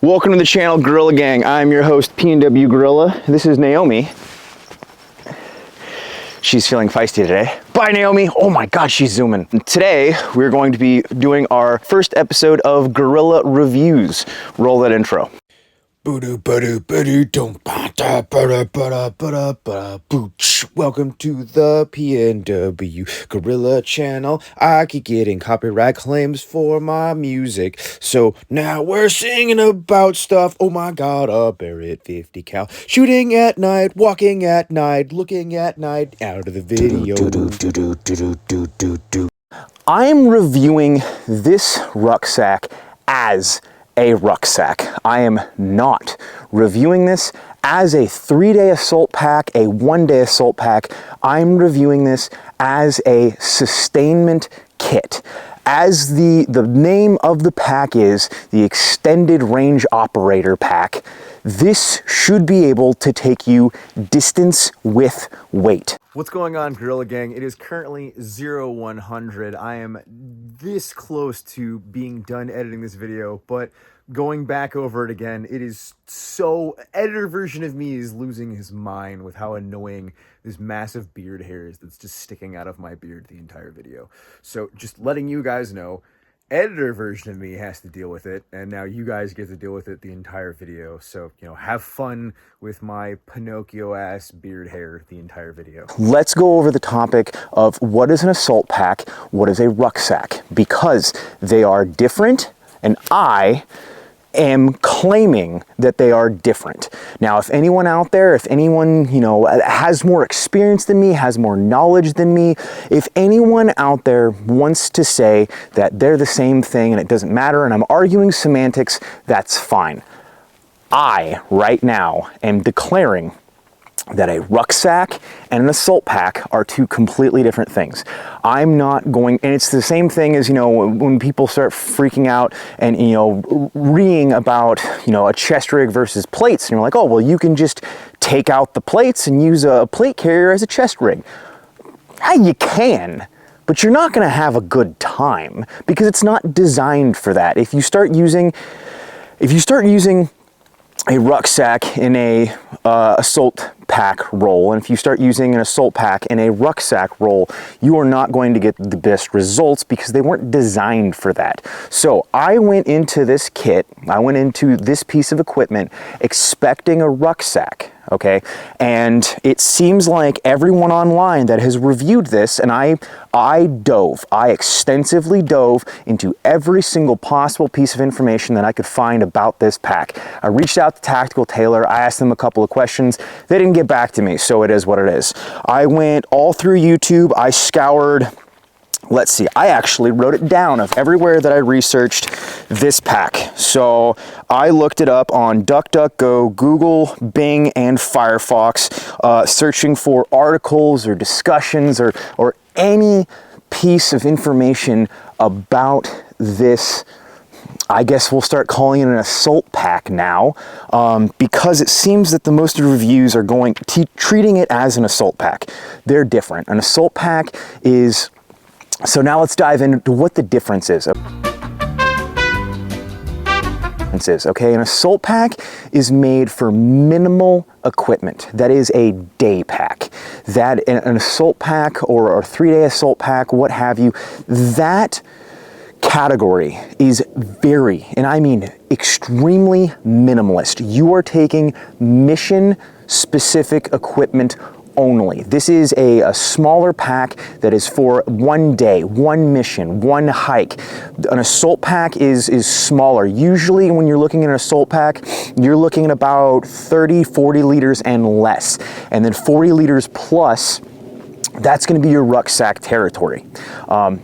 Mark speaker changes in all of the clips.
Speaker 1: Welcome to the channel, Gorilla Gang. I'm your host, P&W Gorilla. This is Naomi. She's feeling feisty today. Bye, Naomi. Oh my God, she's zooming. And today, we're going to be doing our first episode of Gorilla Reviews. Roll that intro. Welcome to the P&W Gorilla channel. I keep getting copyright claims for my music, so now we're singing about stuff. Oh my God, a Barrett 50 cal, shooting at night, walking at night, looking at night, out of the video. I'm reviewing this rucksack as a rucksack. I am not reviewing this as a 3-day assault pack, a 1-day assault pack. I'm reviewing this as a sustainment kit. As the name of the pack is, the Extended Range Operator Pack, this should be able to take you distance with weight. What's going on, Gorilla Gang? It is currently 0100. I am this close to being done editing this video, but going back over it again, it is so... Editor version of me is losing his mind with how annoying this massive beard hair is that's just sticking out of my beard the entire video. So just letting you guys know, editor version of me has to deal with it, and now you guys get to deal with it the entire video. So, you know, have fun with my Pinocchio-ass beard hair the entire video. Let's go over the topic of what is an assault pack, what is a rucksack, because they are different, and I am claiming that they are different. Now, if anyone out there, if anyone, you know, has more experience than me, has more knowledge than me, if anyone out there wants to say that they're the same thing and it doesn't matter and I'm arguing semantics, that's fine. I, right now, am declaring that a rucksack and an assault pack are two completely different things. I'm not going, and it's the same thing as, you know, when people start freaking out and, you know, reading about, you know, a chest rig versus plates, and you're like, oh, well, you can just take out the plates and use a plate carrier as a chest rig. Yeah, you can, but you're not going to have a good time because it's not designed for that. If you start using a rucksack in a assault pack roll, and if you start using an assault pack in a rucksack roll, you are not going to get the best results because they weren't designed for that. So I went into this kit, I went into this piece of equipment expecting a rucksack, okay? And it seems like everyone online that has reviewed this, and I extensively dove into every single possible piece of information that I could find about this pack. I reached out to Tactical Tailor, I asked them a couple of questions, they didn't get back to me, so it is what it is. I went all through YouTube, I scoured, let's see, I actually wrote it down of everywhere that I researched this pack. So I looked it up on DuckDuckGo, Google, Bing, and Firefox, searching for articles or discussions or any piece of information about this. I guess we'll start calling it an assault pack now, because it seems that the most of the reviews are treating it as an assault pack. They're different. An assault pack is... So now let's dive into what the difference is. Okay, an assault pack is made for minimal equipment. That is a day pack. That an assault pack or a 3-day assault pack, what have you, that category is very, and I mean extremely minimalist. You are taking mission-specific equipment only. This is a smaller pack that is for one day, one mission, one hike. An assault pack is smaller. Usually when you're looking at an assault pack, you're looking at about 30, 40 liters and less. And then 40 liters plus, that's going to be your rucksack territory.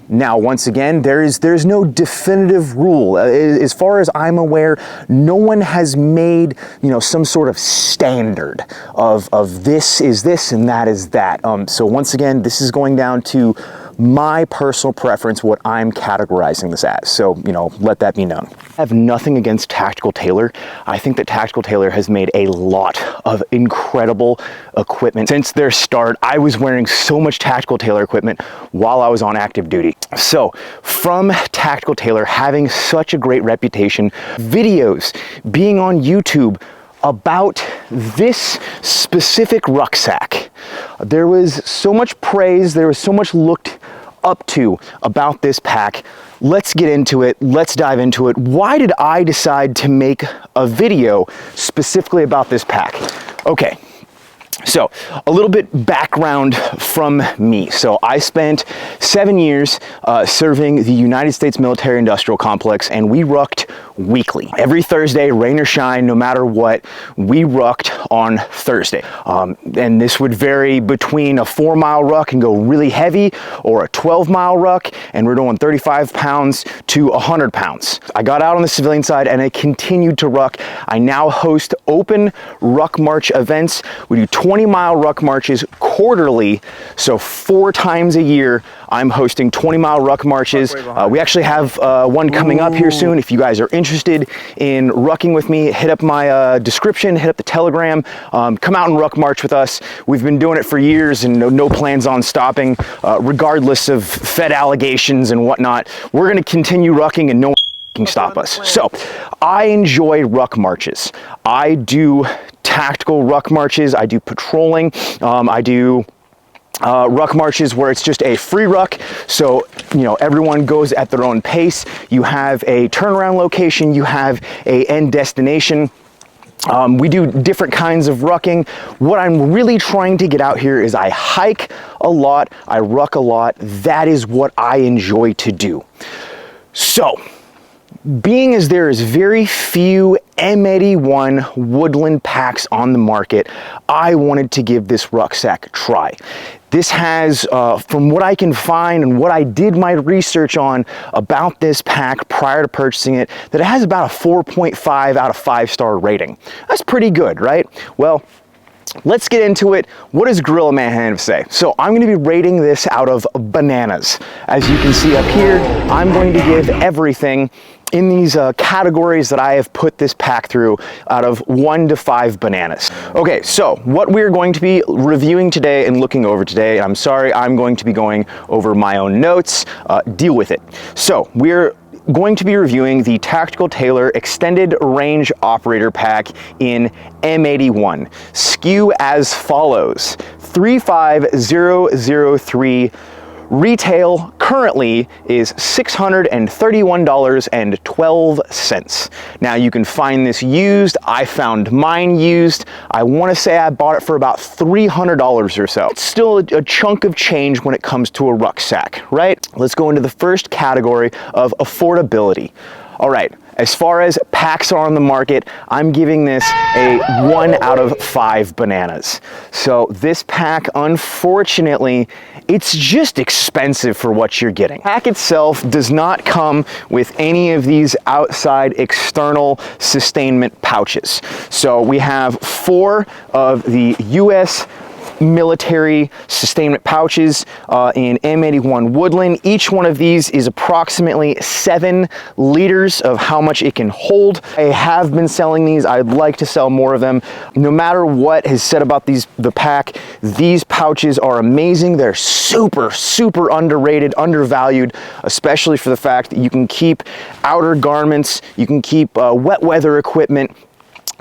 Speaker 1: Now, once again, there's no definitive rule. As far as I'm aware, no one has made, you know, some sort of standard of this is this and that is that. So once again, this is going down to my personal preference, what I'm categorizing this as. So, you know, let that be known. I have nothing against Tactical Tailor. I think that Tactical Tailor has made a lot of incredible equipment. Since their start, I was wearing so much Tactical Tailor equipment while I was on active duty. So from Tactical Tailor having such a great reputation, videos being on YouTube about this specific rucksack, there was so much praise, there was so much looked up to about this pack. Let's get into it. Let's dive into it. Why did I decide to make a video specifically about this pack? Okay. So a little bit background from me. So I spent 7 years serving the United States Military Industrial Complex, and we rucked weekly. Every Thursday, rain or shine, no matter what, we rucked on Thursday. And this would vary between a 4-mile ruck and go really heavy, or a 12-mile ruck, and we're doing 35 pounds to 100 pounds. I got out on the civilian side and I continued to ruck. I now host open ruck march events. We do 20-mile ruck marches quarterly, so 4 times a year I'm hosting 20-mile ruck marches. We actually have one coming up here soon. If you guys are interested in rucking with me, hit up my description, hit up the Telegram, come out and ruck march with us. We've been doing it for years and no plans on stopping, regardless of Fed allegations and whatnot. We're gonna continue rucking and no one can stop us. So I enjoy ruck marches. I do tactical ruck marches, I do patrolling, I do ruck marches where it's just a free ruck, so you know everyone goes at their own pace. You have a turnaround location, you have a end destination. We do different kinds of rucking. What I'm really trying to get out here is I hike a lot, I ruck a lot. That is what I enjoy to do. So being as there is very few M81 woodland packs on the market, I wanted to give this rucksack a try. This has, from what I can find and what I did my research on about this pack prior to purchasing it, that it has about a 4.5 out of 5-star rating. That's pretty good, right? Well, let's get into it. What does Gorilla Man have to say? So I'm going to be rating this out of bananas. As you can see up here, I'm going to give everything in these categories that I have put this pack through out of 1 to 5 bananas. Okay, so what we're going to be reviewing today and looking over today, I'm sorry, I'm going to be going over my own notes, deal with it. So we're going to be reviewing the Tactical Tailor Extended Range Operator Pack in M81. SKU as follows: 35003. Retail currently is $631.12. Now you can find this used. I found mine used. I want to say I bought it for about $300 or so. It's still a chunk of change when it comes to a rucksack, right? Let's go into the first category of affordability. All right, as far as packs are on the market, I'm giving this a 1 out of 5 bananas. So this pack, unfortunately, it's just expensive for what you're getting. The pack itself does not come with any of these outside external sustainment pouches. So we have 4 of the US military sustainment pouches in M81 Woodland. Each one of these is approximately 7 liters of how much it can hold. I have been selling these. I'd like to sell more of them. No matter what is said about the pack, these pouches are amazing. They're super, super underrated, undervalued, especially for the fact that you can keep outer garments, you can keep wet weather equipment,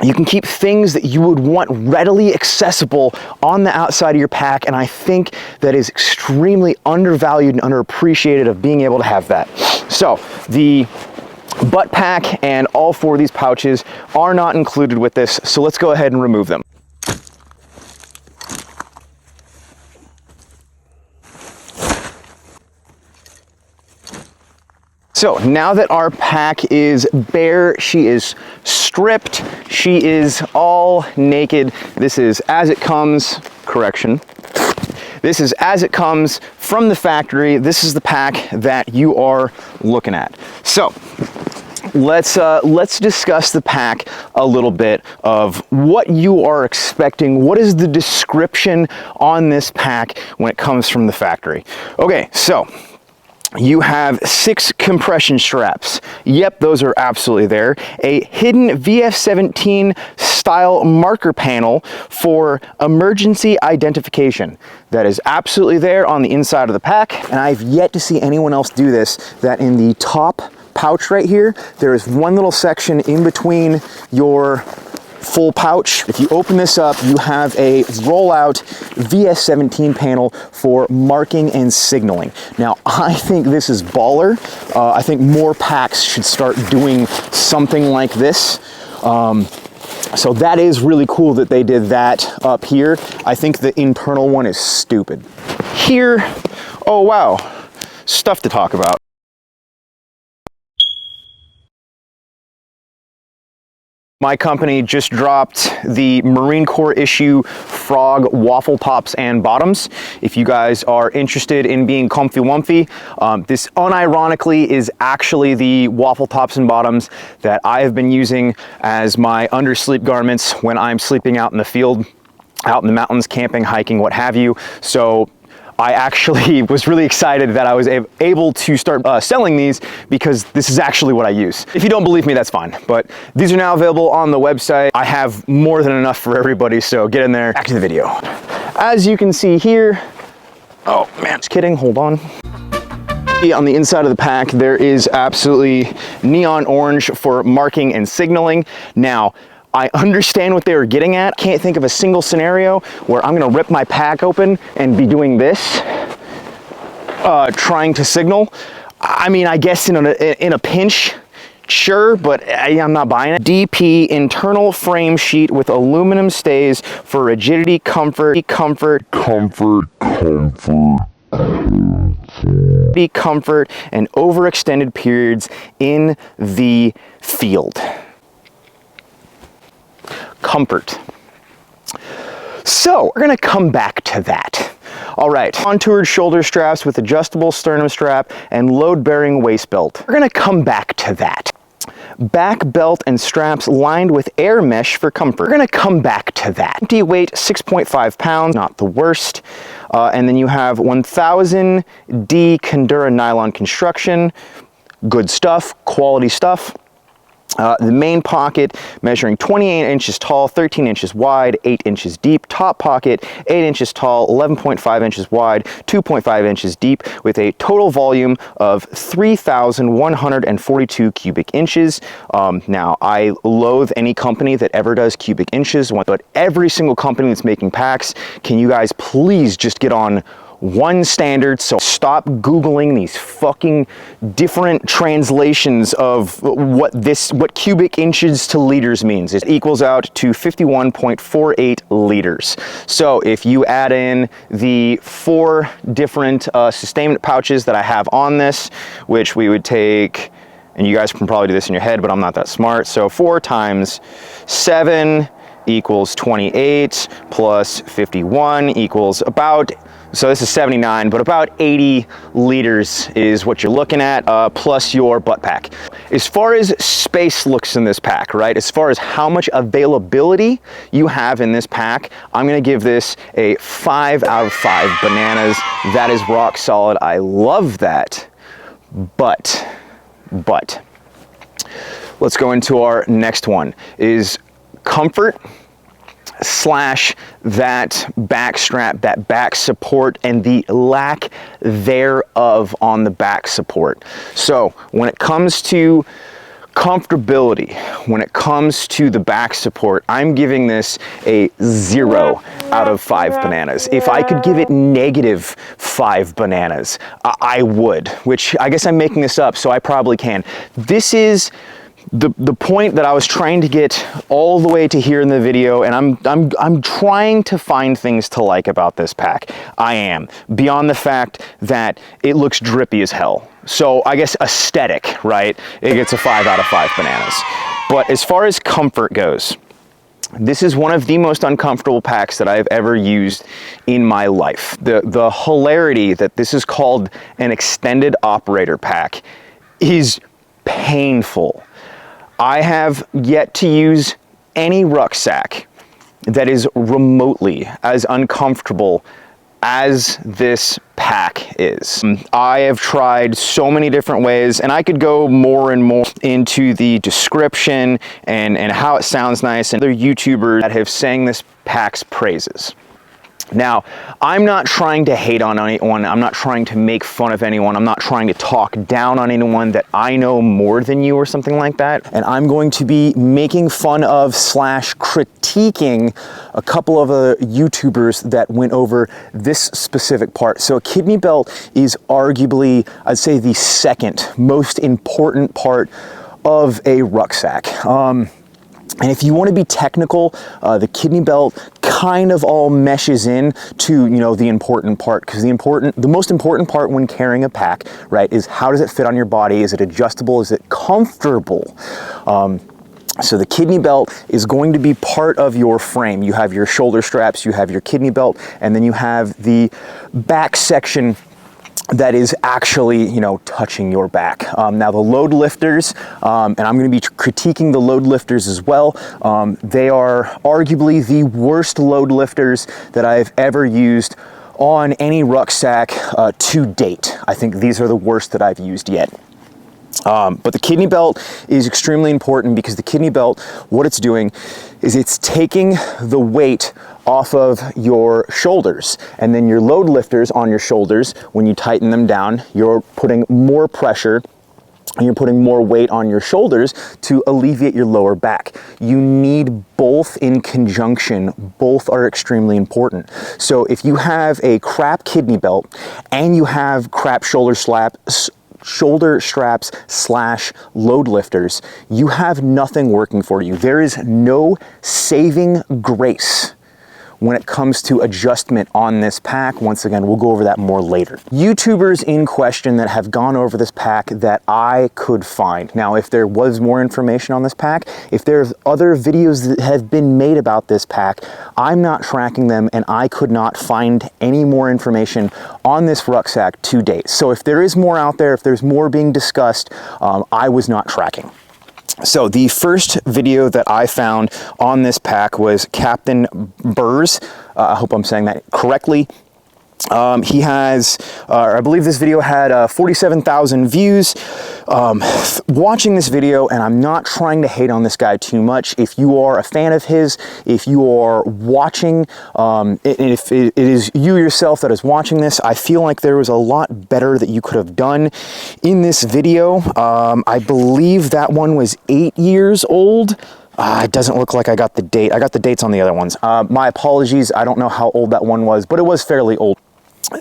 Speaker 1: you can keep things that you would want readily accessible on the outside of your pack, and I think that is extremely undervalued and underappreciated of being able to have that. So the butt pack and all 4 of these pouches are not included with this, so let's go ahead and remove them. So now that our pack is bare, she is stripped, she is all naked. This is as it comes, correction. This is as it comes from the factory. This is the pack that you are looking at. So let's discuss the pack a little bit of what you are expecting. What is the description on this pack when it comes from the factory? Okay, so you have 6 compression straps. Yep, those are absolutely there. A hidden VF17 style marker panel for emergency identification. That is absolutely there on the inside of the pack, and I've yet to see anyone else do this, that in the top pouch right here, there is one little section in between your full pouch. If you open this up, you have a rollout VS17 panel for marking and signaling. Now, I think this is baller. I think more packs should start doing something like this. So that is really cool that they did that up here. I think the internal one is stupid. Here, oh wow, stuff to talk about. My company just dropped the Marine Corps issue Frog waffle tops and bottoms. If you guys are interested in being comfy wumpy, this unironically is actually the waffle tops and bottoms that I have been using as my undersleep garments when I'm sleeping out in the field, out in the mountains, camping, hiking, what have you. So I actually was really excited that I was able to start selling these, because this is actually what I use. If you don't believe me, that's fine. But these are now available on the website. I have more than enough for everybody, so get in there. Back to the video. As you can see here, oh man, just kidding, hold on. On the inside of the pack, there is absolutely neon orange for marking and signaling. Now, I understand what they were getting at. Can't think of a single scenario where I'm gonna rip my pack open and be doing this, trying to signal. I mean, I guess in a pinch, sure, but I'm not buying it. DP internal frame sheet with aluminum stays for rigidity, comfort, and overextended periods in the field. Comfort. So we're gonna come back to that. All right, contoured shoulder straps with adjustable sternum strap and load-bearing waist belt. We're gonna come back to that. Back belt and straps lined with air mesh for comfort. We're gonna come back to that. Empty weight, 6.5 pounds, not the worst. And then you have 1000D Condura nylon construction. Good stuff, quality stuff. The main pocket measuring 28 inches tall, 13 inches wide, 8 inches deep. Top pocket 8 inches tall, 11.5 inches wide, 2.5 inches deep, with a total volume of 3,142 cubic inches. Now, I loathe any company that ever does cubic inches, but every single company that's making packs, can you guys please just get on one standard? So stop Googling these fucking different translations of what cubic inches to liters means. It equals out to 51.48 liters. So if you add in the 4 different sustainment pouches that I have on this, which we would take, and you guys can probably do this in your head, but I'm not that smart. So 4 times 7 equals 28 plus 51 equals about, so this is 79, but about 80 liters is what you're looking at, plus your butt pack. As far as space looks in this pack, right? As far as how much availability you have in this pack, I'm gonna give this a 5 out of 5 bananas. That is rock solid. I love that. But, let's go into our next one, is comfort slash that back strap, that back support, and the lack thereof on the back support. So when it comes to comfortability, when it comes to the back support, I'm giving this a 0 out of 5 bananas. If I could give it negative 5 bananas, I would, which I guess I'm making this up, so I probably can. This is the point that I was trying to get all the way to here in the video, and I'm trying to find things to like about this pack. I am, beyond the fact that it looks drippy as hell. So I guess aesthetic, right? It gets a 5 out of 5 bananas. But as far as comfort goes, this is one of the most uncomfortable packs that I've ever used in my life. The hilarity that this is called an extended operator pack is painful. I have yet to use any rucksack that is remotely as uncomfortable as this pack is. I have tried so many different ways, and I could go more and more into the description and how it sounds nice, and other YouTubers that have sang this pack's praises. Now, I'm not trying to hate on anyone, I'm not trying to make fun of anyone, I'm not trying to talk down on anyone that I know more than you or something like that, and I'm going to be making fun of / critiquing a couple of YouTubers that went over this specific part. So a kidney belt is arguably, I'd say, the second most important part of a rucksack. And if you want to be technical, the kidney belt kind of all meshes in to, you know, the important part, because the most important part when carrying a pack, right, is how does it fit on your body? Is it adjustable? Is it comfortable? So the kidney belt is going to be part of your frame. You have your shoulder straps, you have your kidney belt, and then you have the back section that is actually, you know, touching your back. Now the load lifters, and I'm going to be critiquing the load lifters as well. They are arguably the worst load lifters that I've ever used on any rucksack to date. I think these are the worst that I've used yet. But the kidney belt is extremely important, because the kidney belt, what it's doing is it's taking the weight off of your shoulders, and then your load lifters on your shoulders, when you tighten them down, you're putting more pressure and you're putting more weight on your shoulders to alleviate your lower back. You need both in conjunction. Both are extremely important. So if you have a crap kidney belt and you have crap shoulder straps / load lifters, you have nothing working for you. There is no saving grace when it comes to adjustment on this pack. Once again, we'll go over that more later. YouTubers in question that have gone over this pack that I could find. Now, if there was more information on this pack, if there's other videos that have been made about this pack, I'm not tracking them, and I could not find any more information on this rucksack to date. So if there is more out there, if there's more being discussed, I was not tracking. So the first video that I found on this pack was Captain Burr's. I hope I'm saying that correctly. He has, I believe this video had 47,000 views. Watching this video, and I'm not trying to hate on this guy too much, if you are a fan of his, if you are watching, if it is you yourself that is watching this, I feel like there was a lot better that you could have done in this video. I believe that one was 8 years old. It doesn't look like I got the date. I got the dates on the other ones. My apologies. I don't know how old that one was, but it was fairly old.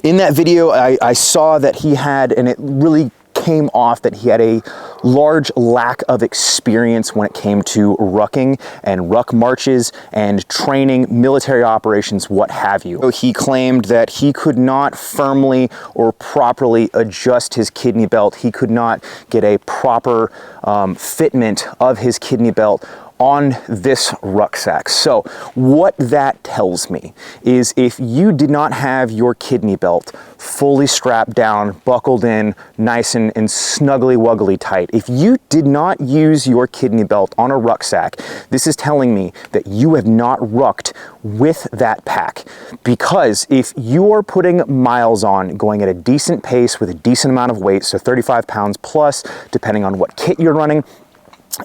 Speaker 1: In that video, I saw that he had, and it really came off that he had a large lack of experience when it came to rucking and ruck marches and training, military operations, what have you. So he claimed that he could not firmly or properly adjust his kidney belt. He could not get a proper fitment of his kidney belt on this rucksack. So what that tells me is, if you did not have your kidney belt fully strapped down, buckled in, nice and snuggly wuggly tight, if you did not use your kidney belt on a rucksack, this is telling me that you have not rucked with that pack. Because if you are putting miles on, going at a decent pace with a decent amount of weight, so 35 pounds plus, depending on what kit you're running,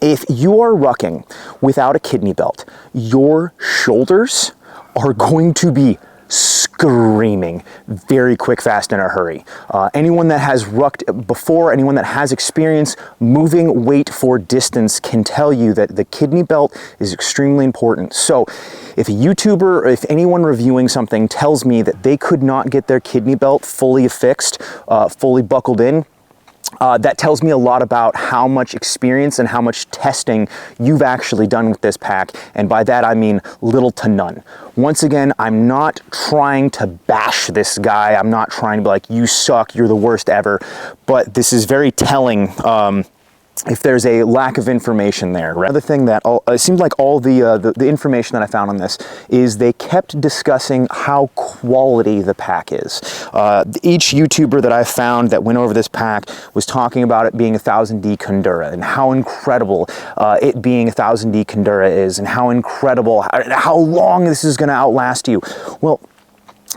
Speaker 1: if you are rucking without a kidney belt, your shoulders are going to be screaming very quick, fast, in a hurry. Anyone that has rucked before, anyone that has experience moving weight for distance can tell you that the kidney belt is extremely important. So if a YouTuber, or if anyone reviewing something tells me that they could not get their kidney belt fully affixed, fully buckled in, that tells me a lot about how much experience and how much testing you've actually done with this pack, and by that I mean little to none. Once again, I'm not trying to bash this guy, I'm not trying to be like, you suck, you're the worst ever, but this is very telling if there's a lack of information there. Right? Another thing that it seems like all the information that I found on this is they kept discussing how quality the pack is. Each YouTuber that I found that went over this pack was talking about it being 1000D Kundura and how incredible it being 1000D Kundura is, and how incredible, how long this is going to outlast you. Well,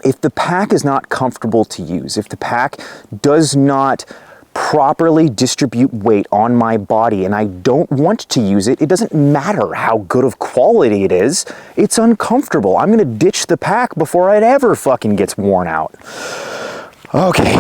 Speaker 1: if the pack is not comfortable to use, if the pack does not properly distribute weight on my body and I don't want to use it, it doesn't matter how good of quality it is, it's uncomfortable. I'm gonna ditch the pack before it ever fucking gets worn out. Okay,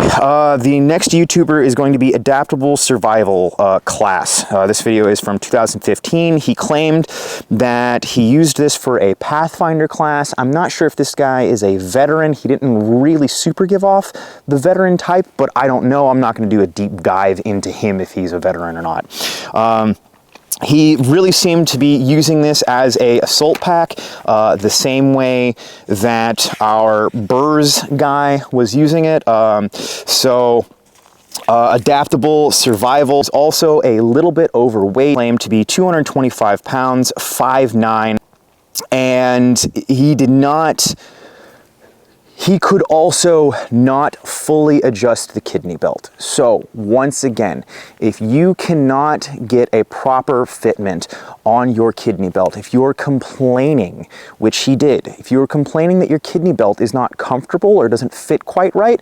Speaker 1: the next YouTuber is going to be Adaptable Survival Class. This video is from 2015. He claimed that he used this for a Pathfinder class. I'm not sure if this guy is a veteran. He didn't really super give off the veteran type, but I don't know. I'm not going to do a deep dive into him if he's a veteran or not. He really seemed to be using this as a assault pack, the same way that our Burrs guy was using it. Adaptable Survival is also a little bit overweight, claimed to be 225 pounds, 5'9", and he could also not fully adjust the kidney belt. So once again, if you cannot get a proper fitment on your kidney belt, if you're complaining, which he did, if you're complaining that your kidney belt is not comfortable or doesn't fit quite right,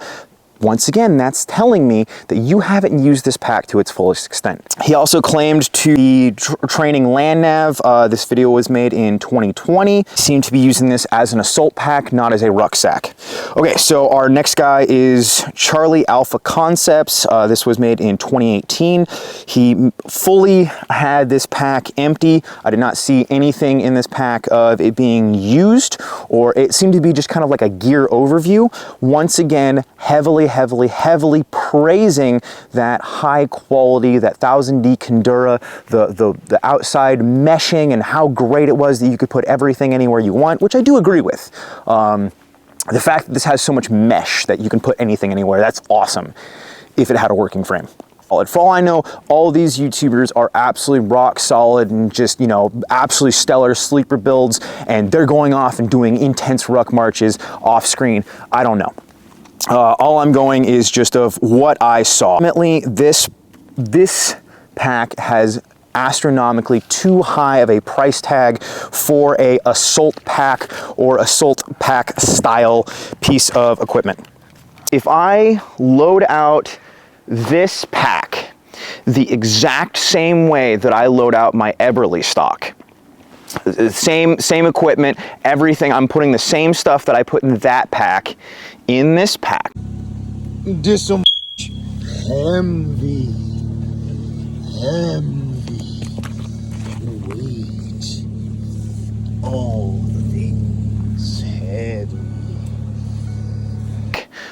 Speaker 1: once again, that's telling me that you haven't used this pack to its fullest extent. He also claimed to be training land nav. This video was made in 2020. Seemed to be using this as an assault pack, not as a rucksack. Okay, so our next guy is Charlie Alpha Concepts. This was made in 2018. He fully had this pack empty. I did not see anything in this pack of it being used, or it seemed to be just kind of like a gear overview. Once again, heavily praising that high quality, that 1000D Kundura, the outside meshing, and how great it was that you could put everything anywhere you want, which I do agree with. The fact that this has so much mesh that you can put anything anywhere, that's awesome if it had a working frame. For all I know, all these YouTubers are absolutely rock solid and just, you know, absolutely stellar sleeper builds, and they're going off and doing intense ruck marches off screen. I don't know. All I'm going is just of what I saw. Ultimately, this pack has astronomically too high of a price tag for a assault pack or assault pack style piece of equipment. If I load out this pack the exact same way that I load out my Eberly stock, same equipment, everything, I'm putting the same stuff that I put in that pack in this pack.
Speaker 2: This so heavy weight, all the things heavy.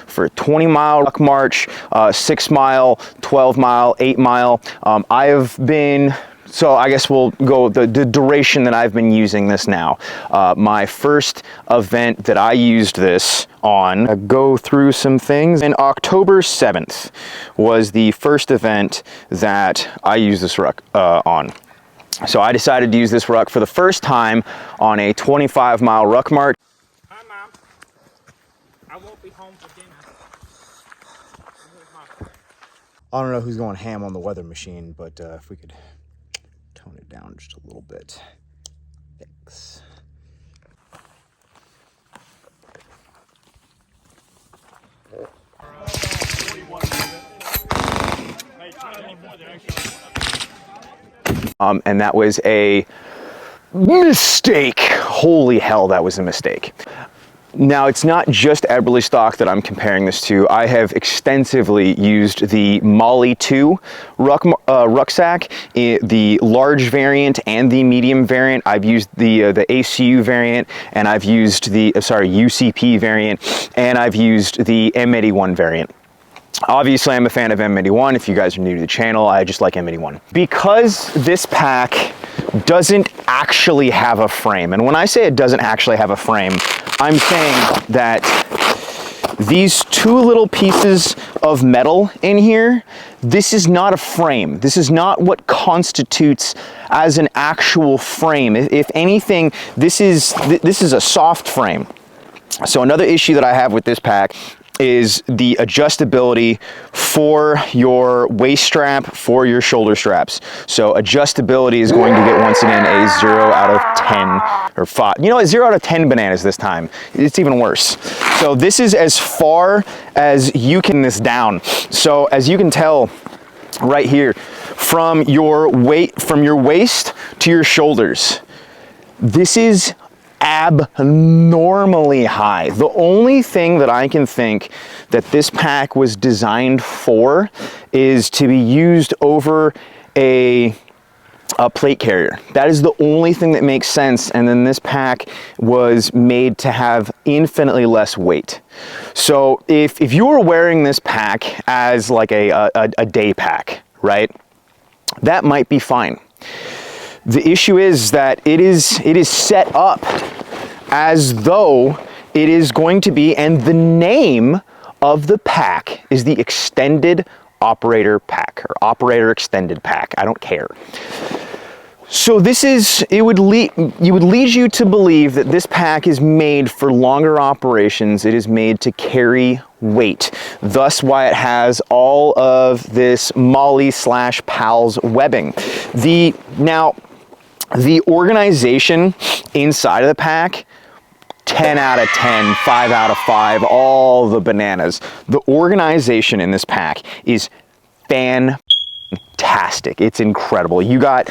Speaker 1: For a 20-mile ruck march, 6-mile, 12-mile, 8-mile, I have been, so I guess we'll go the duration that I've been using this now. My first event that I used this on, go through some things. And October 7th was the first event that I used this ruck on. So I decided to use this ruck for the first time on a 25-mile ruck march.
Speaker 3: Hi, Mom. I won't be home for dinner.
Speaker 2: I don't know who's going ham on the weather machine, but if we could tone it down just a little bit. Thanks.
Speaker 1: And that was a mistake. Holy hell, that was a mistake. Now, it's not just Eberly stock that I'm comparing this to. I have extensively used the Molly 2 rucksack, the large variant and the medium variant. I've used the ACU variant, and I've used the UCP variant, and I've used the M81 variant. Obviously, I'm a fan of M81. If you guys are new to the channel, I just like M81. Because this pack doesn't actually have a frame, and when I say it doesn't actually have a frame, I'm saying that these two little pieces of metal in here. This is not a frame. This is not what constitutes as an actual frame. If anything, this is a soft frame. So another issue that I have with this pack is the adjustability for your waist strap, for your shoulder straps. So adjustability is going to get, once again, a 0 out of 10 or 5. You know, a 0 out of 10 bananas this time. It's even worse. So this is as far as you can this down. So as you can tell right here, from your waist to your shoulders, this is abnormally high. The only thing that I can think that this pack was designed for is to be used over a plate carrier. That is the only thing that makes sense. And then this pack was made to have infinitely less weight. So if you were wearing this pack as like a day pack, right, that might be fine. The issue is that it is set up as though it is going to be, and the name of the pack is the Extended Operator Pack, or Operator Extended Pack. I don't care. So this is, you would lead you to believe that this pack is made for longer operations. It is made to carry weight. Thus why it has all of this Molly/Pals webbing. Now, the organization inside of the pack, 10 out of 10, 5 out of 5, all the bananas. The organization in this pack is fantastic. It's incredible. You got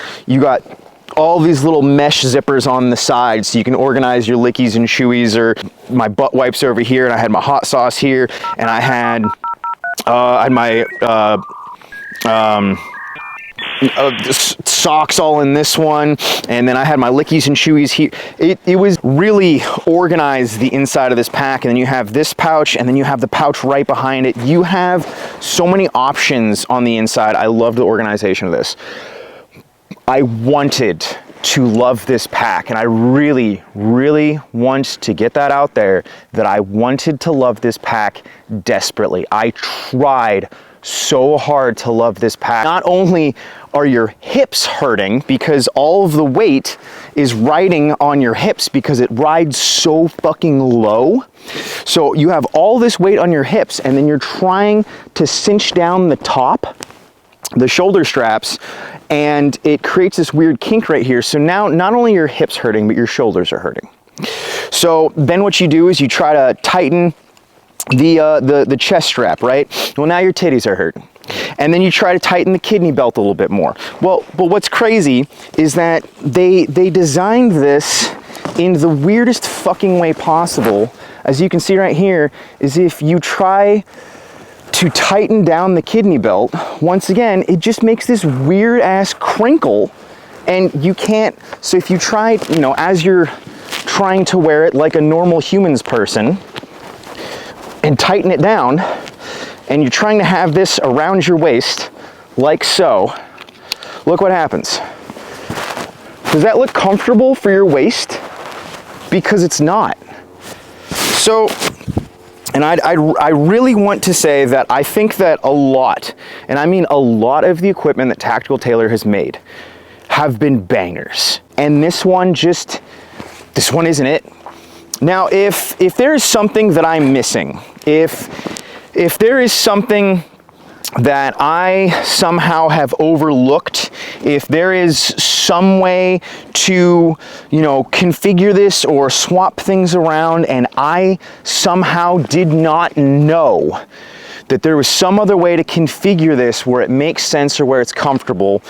Speaker 1: all these little mesh zippers on the side so you can organize your lickies and chewies, or my butt wipes over here, and I had my hot sauce here, and I had my socks all in this one, and then I had my lickies and chewies here. It was really organized, the inside of this pack, and then you have this pouch, and then you have the pouch right behind it. You have so many options on the inside. I love the organization of this. I wanted to love this pack, and I really, really want to get that out there, that I wanted to love this pack desperately. I tried so hard to love this pack. Not only are your hips hurting because all of the weight is riding on your hips because it rides so fucking low. So you have all this weight on your hips, and then you're trying to cinch down the top, the shoulder straps, and it creates this weird kink right here. So now not only are your hips hurting, but your shoulders are hurting. So then what you do is you try to tighten the chest strap, right? Well, now your titties are hurting. And then you try to tighten the kidney belt a little bit more. Well, but what's crazy is that they designed this in the weirdest fucking way possible. As you can see right here, is if you try to tighten down the kidney belt, once again, it just makes this weird ass crinkle, and you can't. So if you try, you know, as you're trying to wear it like a normal human's person, and tighten it down, and you're trying to have this around your waist like so, look what happens. Does that look comfortable for your waist? Because it's not. So, and I really want to say that I think that a lot, and I mean a lot, of the equipment that Tactical Tailor has made have been bangers, and this one isn't it. Now, if there is something that I'm missing, if there is something that I somehow have overlooked, if there is some way to, you know, configure this or swap things around, and I somehow did not know that there was some other way to configure this where it makes sense or where it's comfortable,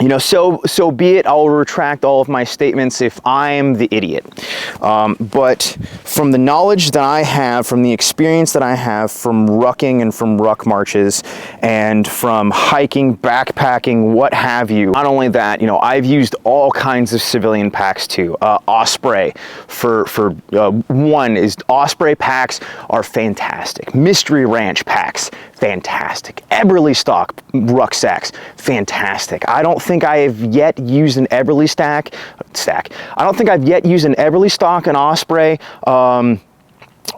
Speaker 1: you know, so be it. I'll retract all of my statements if I'm the idiot. But from the knowledge that I have, from the experience that I have from rucking and from ruck marches and from hiking, backpacking, what have you, not only that, you know, I've used all kinds of civilian packs too. Osprey Osprey packs are fantastic. Mystery Ranch packs, fantastic. Eberly stock rucksacks, fantastic. I don't think I have yet used an Eberly stack. I don't think I've yet used an Eberly stock, an Osprey,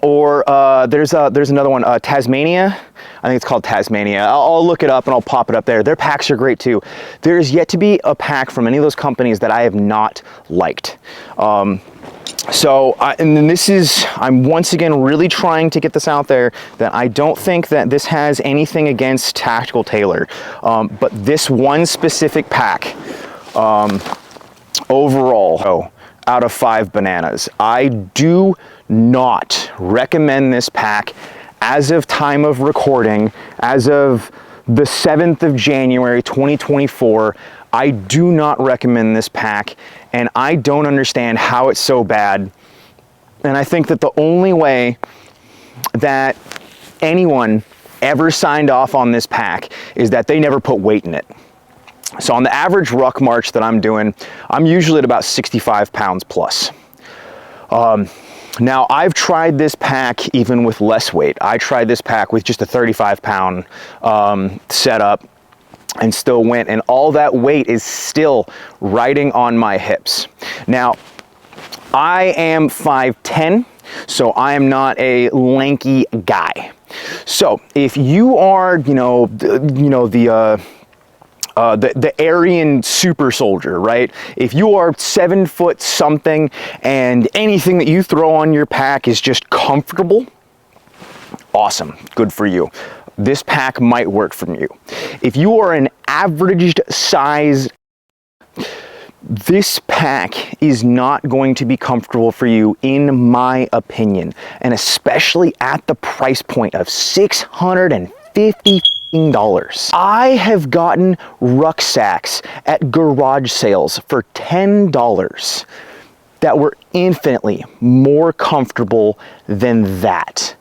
Speaker 1: or there's another one, Tasmania. I think it's called Tasmania. I'll look it up and I'll pop it up there. Their packs are great too. There's yet to be a pack from any of those companies that I have not liked. And then I'm once again really trying to get this out there that I don't think that this has anything against Tactical Tailor, but this one specific pack, overall, out of 5 bananas, I do not recommend this pack as of time of recording, as of the 7th of January, 2024. I do not recommend this pack, and I don't understand how it's so bad. And I think that the only way that anyone ever signed off on this pack is that they never put weight in it. So on the average ruck march that I'm doing, I'm usually at about 65 pounds plus. Now I've tried this pack even with less weight. I tried this pack with just a 35-pound setup and still went, and all that weight is still riding on my hips. Now, I am 5'10", so I am not a lanky guy. So if you are, the Aryan super soldier, right? If you are 7 foot something and anything that you throw on your pack is just comfortable, awesome, good for you. This pack might work for you. If you are an averaged size, this pack is not going to be comfortable for you, in my opinion, and especially at the price point of $650. I have gotten rucksacks at garage sales for $10 that were infinitely more comfortable than that.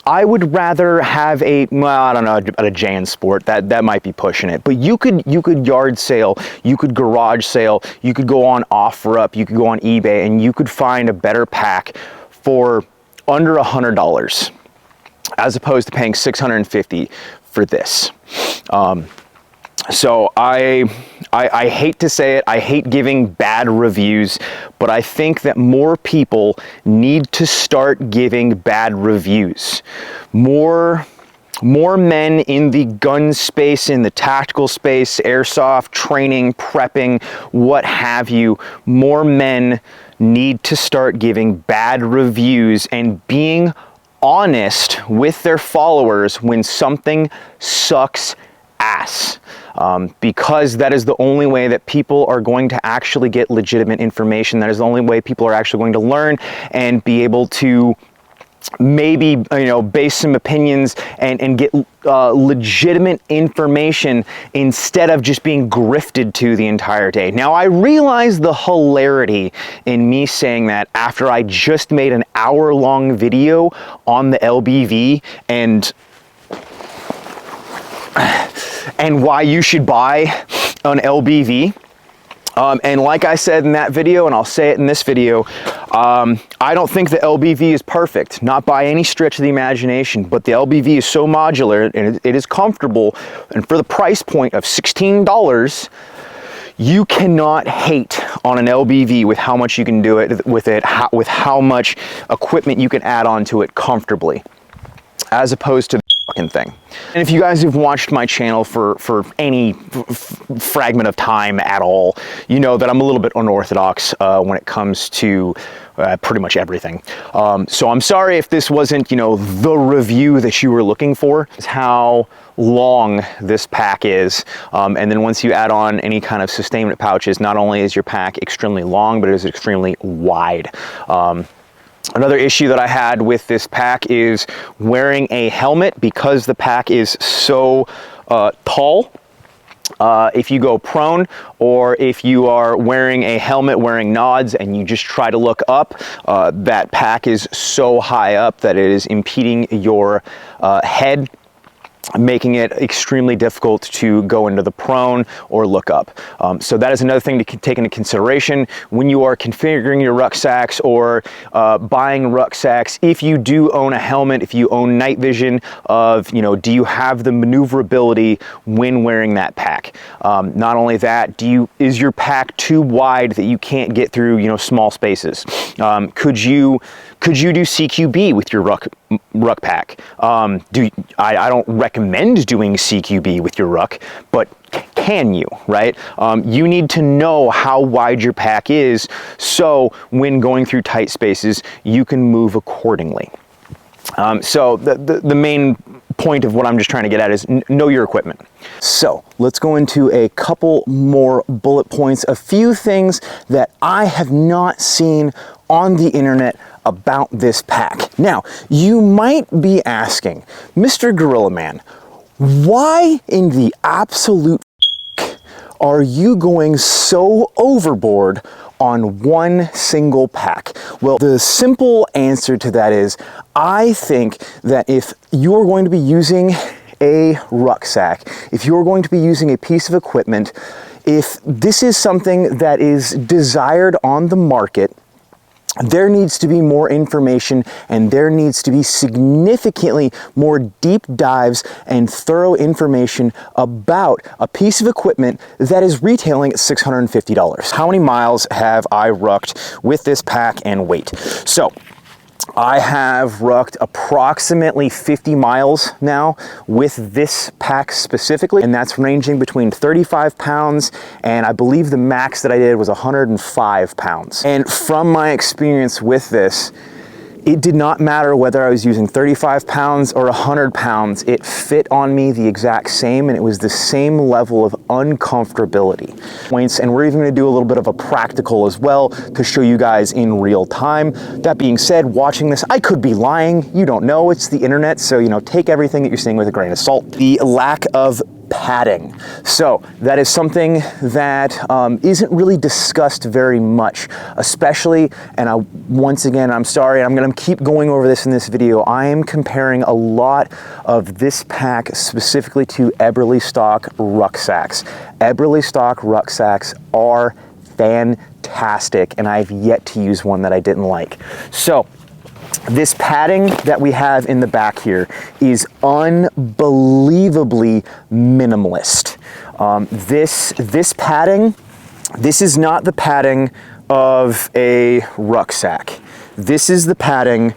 Speaker 1: I would rather have a, well, I don't know, a Jan Sport, that might be pushing it, but you could yard sale, you could garage sale, you could go on OfferUp, you could go on eBay, and you could find a better pack for under $100 as opposed to paying $650 for this. So I hate to say it, I hate giving bad reviews, but I think that more people need to start giving bad reviews. More men in the gun space, in the tactical space, airsoft, training, prepping, what have you, more men need to start giving bad reviews and being honest with their followers when something sucks ass. Because that is the only way that people are going to actually get legitimate information. That is the only way people are actually going to learn and be able to maybe, base some opinions and get legitimate information instead of just being grifted to the entire day. Now, I realize the hilarity in me saying that after I just made an hour-long video on the LBV and why you should buy an LBV. And like I said in that video, and I'll say it in this video, I don't think the LBV is perfect, not by any stretch of the imagination, but the LBV is so modular and it is comfortable, and for the price point of $16, you cannot hate on an LBV with how much you can do it with how much equipment you can add onto it comfortably, as opposed to fucking thing. And if you guys have watched my channel for any fragment of time at all, you know that I'm a little bit unorthodox when it comes to pretty much everything. So I'm sorry if this wasn't, the review that you were looking for. It's how long this pack is, and then once you add on any kind of sustainment pouches, not only is your pack extremely long, but it is extremely wide. Another issue that I had with this pack is wearing a helmet because the pack is so tall. If you go prone, or if you are wearing a helmet wearing nods and you just try to look up, that pack is so high up that it is impeding your head making it extremely difficult to go into the prone or look up. So that is another thing to take into consideration when you are configuring your rucksacks or buying rucksacks. If you do own a helmet, if you own night vision, of, you know, do you have the maneuverability when wearing that pack? Not only that, is your pack too wide that you can't get through, you know, small spaces? Could you do CQB with your ruck pack? I don't recommend doing CQB with your ruck, but can you, right? You need to know how wide your pack is, so when going through tight spaces, you can move accordingly. So the main point of what I'm just trying to get at is know your equipment. So let's go into a couple more bullet points, a few things that I have not seen on the internet about this pack. Now, you might be asking, Mr. Gorilla Man, why in the absolute are you going so overboard on one single pack? Well, the simple answer to that is, I think that if you're going to be using a rucksack, if you're going to be using a piece of equipment, if this is something that is desired on the market, there needs to be more information, and there needs to be significantly more deep dives and thorough information about a piece of equipment that is retailing at $650. How many miles have I rucked with this pack and weight? So I have rucked approximately 50 miles now with this pack specifically, and that's ranging between 35 pounds and I believe the max that I did was 105 pounds. And from my experience with this, it did not matter whether I was using 35 pounds or 100 pounds, it fit on me the exact same, and it was the same level of uncomfortability. And we're even gonna do a little bit of a practical as well to show you guys in real time. That being said, watching this, I could be lying, you don't know, it's the internet, so you know, take everything that you're seeing with a grain of salt. The lack of padding. So that is something that isn't really discussed very much, especially, and once again, I'm sorry, I'm gonna keep going over this in this video. I am comparing a lot of this pack specifically to Eberly stock rucksacks. Eberly stock rucksacks are fantastic, and I've yet to use one that I didn't like. So this padding that we have in the back here is unbelievably minimalist. This padding, this is not the padding of a rucksack. This is the padding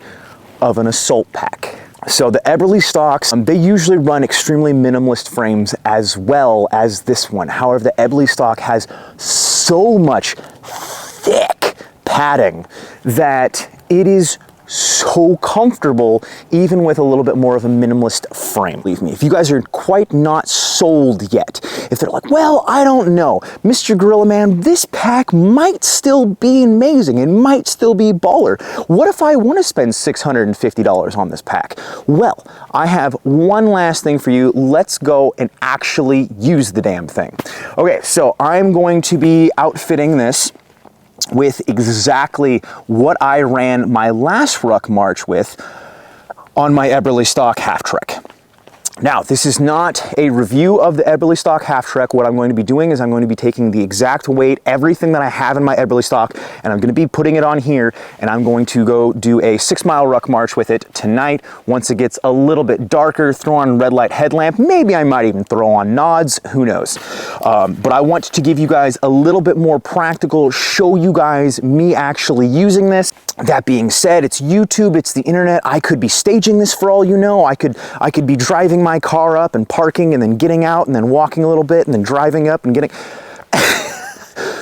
Speaker 1: of an assault pack. So the Eberly stocks, they usually run extremely minimalist frames as well as this one. However, the Eberly stock has so much thick padding that it is so comfortable even with a little bit more of a minimalist frame. Believe me, if you guys are quite not sold yet, if they're like, well, I don't know, Mr. Gorilla Man, this pack might still be amazing, it might still be baller. What if I want to spend $650 on this pack? Well, I have one last thing for you. Let's go and actually use the damn thing. Okay, so I'm going to be outfitting this with exactly what I ran my last ruck march with on my Eberly stock half trek. Now, this is not a review of the Eberly stock half trek. What I'm going to be doing is I'm going to be taking the exact weight, everything that I have in my Eberly stock, and I'm going to be putting it on here, and I'm going to go do a 6-mile ruck march with it tonight. Once it gets a little bit darker, throw on red light headlamp. Maybe I might even throw on nods, who knows. But I want to give you guys a little bit more practical, show you guys me actually using this. That being said, it's YouTube, it's the internet. I could be staging this for all you know. I could be driving my car up and parking and then getting out and then walking a little bit and then driving up and getting.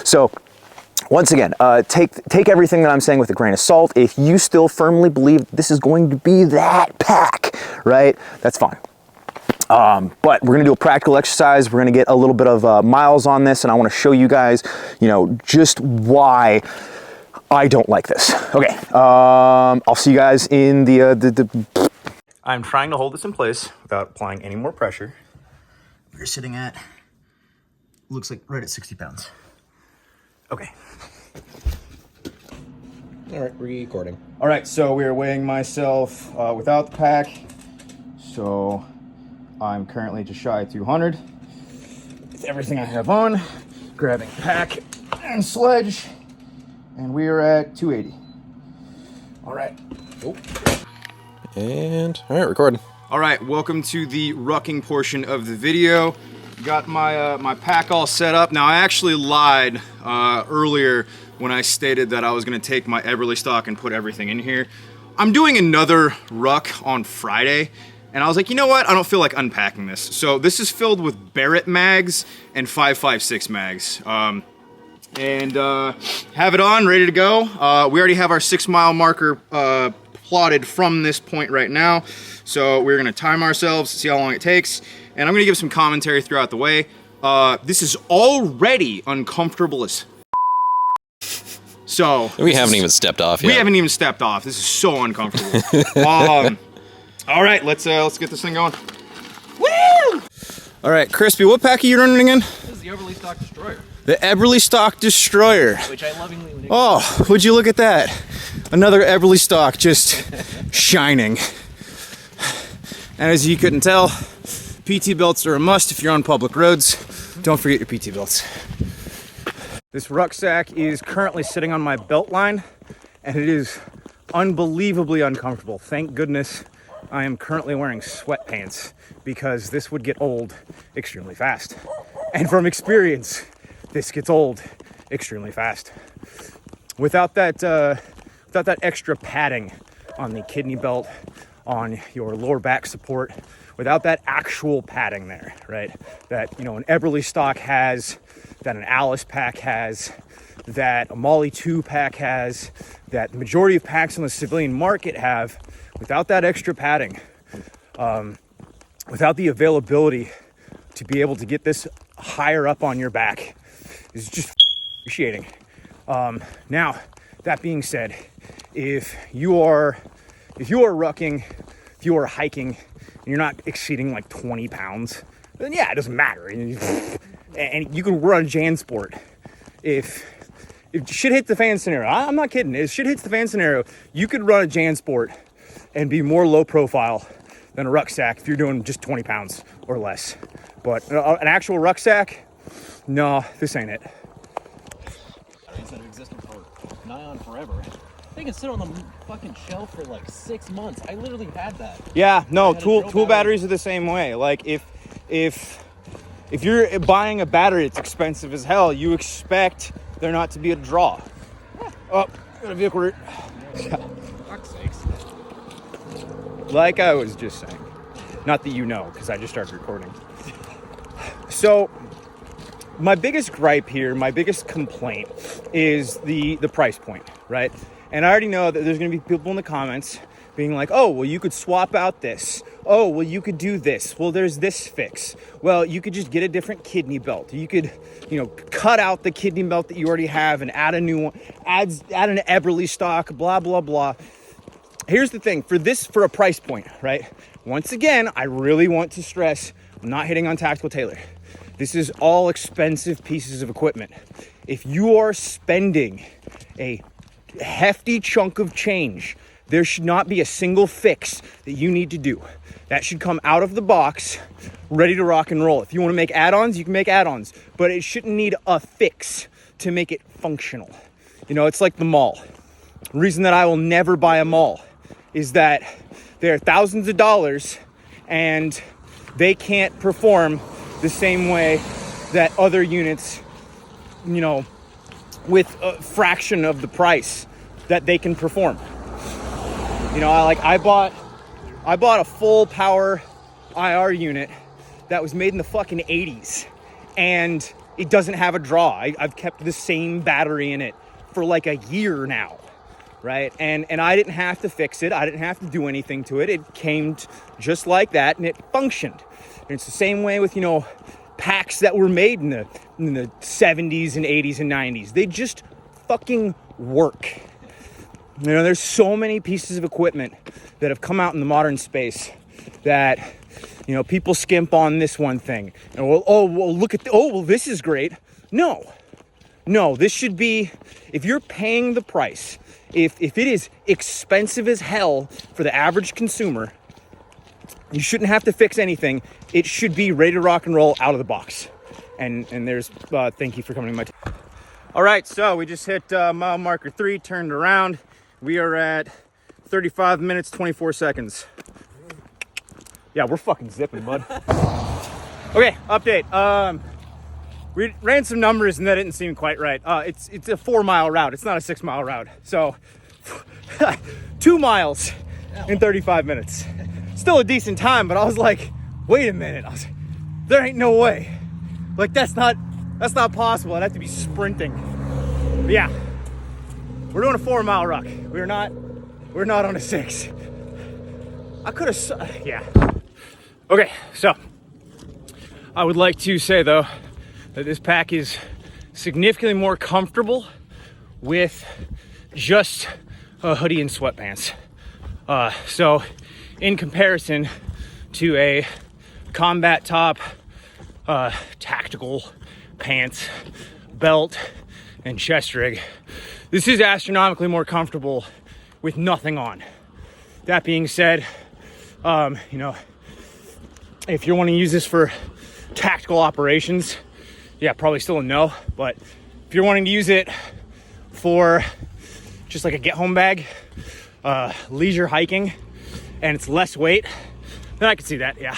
Speaker 1: So once again, take everything that I'm saying with a grain of salt. If you still firmly believe this is going to be that pack, right? That's fine. But we're gonna do a practical exercise. We're gonna get a little bit of miles on this, and I want to show you guys, you know, just why I don't like this. Okay, I'll see you guys in the I'm trying to hold this in place without applying any more pressure. We're sitting at, looks like right at 60 pounds. Okay. All right, recording. All right, so we are weighing myself without the pack. So
Speaker 2: I'm currently just shy of 200. With everything I have on, grabbing pack and sledge, and we are at 280. All right. Oh.
Speaker 4: And all right, recording.
Speaker 2: All right, welcome to the rucking portion of the video. Got my my pack all set up. Now I actually lied earlier when I stated that I was gonna take my Eberly stock and put everything in here. I'm doing another ruck on Friday, and I was like, you know what? I don't feel like unpacking this. So this is filled with Barrett mags and 5.56 mags. Have it on, ready to go. We already have our 6 mile marker plotted from this point right now. So we're gonna time ourselves, see how long it takes, and I'm gonna give some commentary throughout the way. This is already uncomfortable as so.
Speaker 4: We haven't even stepped off yet.
Speaker 2: We haven't even stepped off. This is so uncomfortable. All right, let's get this thing going. Woo! All right, Crispy, what pack are you running again?
Speaker 4: This is the Eberly Stock Destroyer.
Speaker 2: The Eberly Stock Destroyer.
Speaker 4: Which I lovingly nicknamed.
Speaker 2: Oh, would you look at that? Another Eberly Stock just shining. And as you couldn't tell, PT belts are a must if you're on public roads. Don't forget your PT belts. This rucksack is currently sitting on my belt line, and it is unbelievably uncomfortable. Thank goodness I am currently wearing sweatpants, because this would get old extremely fast. And from experience, this gets old extremely fast. Without that extra padding on the kidney belt, on your lower back support, without that actual padding there, right? That, you know, an Eberly stock has, that an Alice pack has, that a Molly 2 pack has, that the majority of packs on the civilian market have, without that extra padding, without the availability to be able to get this higher up on your back, is just appreciating. Now, that being said, if you are rucking, if you are hiking, and you're not exceeding like 20 pounds, then yeah, it doesn't matter. And you can run JanSport. If shit hits the fan scenario, I'm not kidding, if shit hits the fan scenario, you could run a JanSport and be more low profile than a rucksack if you're doing just 20 pounds or less. But an actual rucksack, no, this ain't it.
Speaker 4: Batteries that have existed for nigh on forever. They can sit on the fucking shelf for like 6 months. I literally had that.
Speaker 2: Yeah, no, tool batteries are the same way. Like if you're buying a battery that's expensive as hell, you expect there not to be a draw. Oh, got a vehicle route.
Speaker 4: Fuck's sakes.
Speaker 2: Like I was just saying. Not that you know, because I just started recording. So my biggest gripe here, my biggest complaint is the price point, right? And I already know that there's going to be people in the comments being like, oh, well, you could swap out this. Oh, well, you could do this. Well, there's this fix. Well, you could just get a different kidney belt. You could, you know, cut out the kidney belt that you already have and add a new one, add an Eberly stock, blah, blah, blah. Here's the thing, for a price point, right? Once again, I really want to stress, I'm not hitting on Tactical Tailor. This is all expensive pieces of equipment. If you are spending a hefty chunk of change, there should not be a single fix that you need to do. That should come out of the box, ready to rock and roll. If you want to make add-ons, you can make add-ons, but it shouldn't need a fix to make it functional. You know, it's like the mall. The reason that I will never buy a mall is that they're thousands of dollars and they can't perform the same way that other units, you know, with a fraction of the price that they can perform. You know, I bought a full power IR unit that was made in the fucking 80s, and it doesn't have a draw. I've kept the same battery in it for like a year now, right? And I didn't have to fix it. I didn't have to do anything to it. It came just like that, and it functioned. And it's the same way with, you know, packs that were made in the 70s and 80s and 90s. They just fucking work. You know, there's so many pieces of equipment that have come out in the modern space that, you know, people skimp on this one thing. And look at this is great. No, this should be, if you're paying the price, if it is expensive as hell for the average consumer, You shouldn't have to fix anything. It should be ready to rock and roll out of the box. And there's, thank you for coming to my All right, so we just hit mile marker 3, turned around. We are at 35 minutes, 24 seconds. Yeah, we're fucking zipping, bud. Okay, update. We ran some numbers and that didn't seem quite right. It's a 4-mile route. It's not a 6-mile route. So 2 miles in 35 minutes. Still a decent time, but I was like, wait a minute. I was like, there ain't no way. Like that's not possible. I'd have to be sprinting. But yeah, we're doing a 4-mile ruck. We're not on a 6. I could have, yeah. Okay, so I would like to say though that this pack is significantly more comfortable with just a hoodie and sweatpants. So in comparison to a combat top, tactical pants, belt, and chest rig, this is astronomically more comfortable with nothing on. That being said, you know, if you want to use this for tactical operations, yeah, probably still a no. But if you're wanting to use it for just like a get home bag, leisure hiking, and it's less weight, then I can see that, yeah.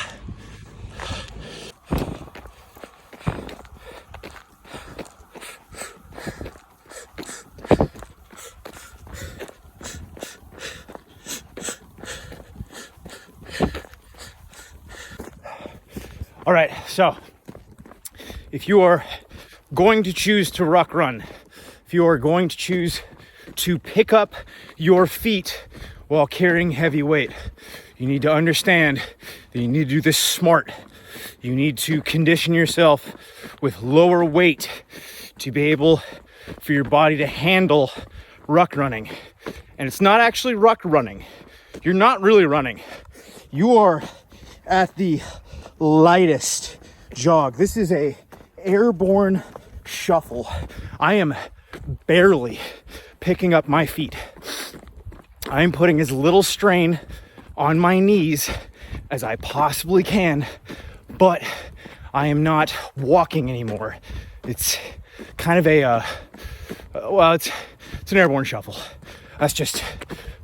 Speaker 2: All right, so if you are going to choose to ruck run, if you are going to choose to pick up your feet while carrying heavy weight, you need to understand that you need to do this smart. You need to condition yourself with lower weight to be able for your body to handle ruck running. And it's not actually ruck running. You're not really running. You are at the lightest jog. This is a airborne shuffle. I am barely picking up my feet. I am putting as little strain on my knees as I possibly can, but I am not walking anymore. It's kind of a well, it's an airborne shuffle. That's just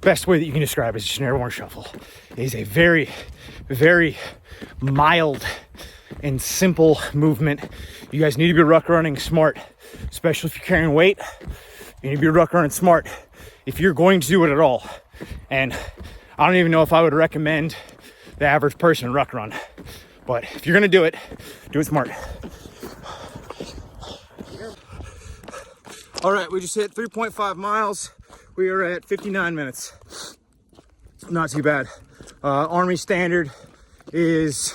Speaker 2: best way that you can describe it. It's just an airborne shuffle. It is a very, very mild and simple movement. You guys need to be ruck running smart, especially if you're carrying weight. You need to be ruck running smart if you're going to do it at all. And I don't even know if I would recommend the average person ruck run, but if you're gonna do it smart. All right, we just hit 3.5 miles. We are at 59 minutes. Not too bad. Army standard is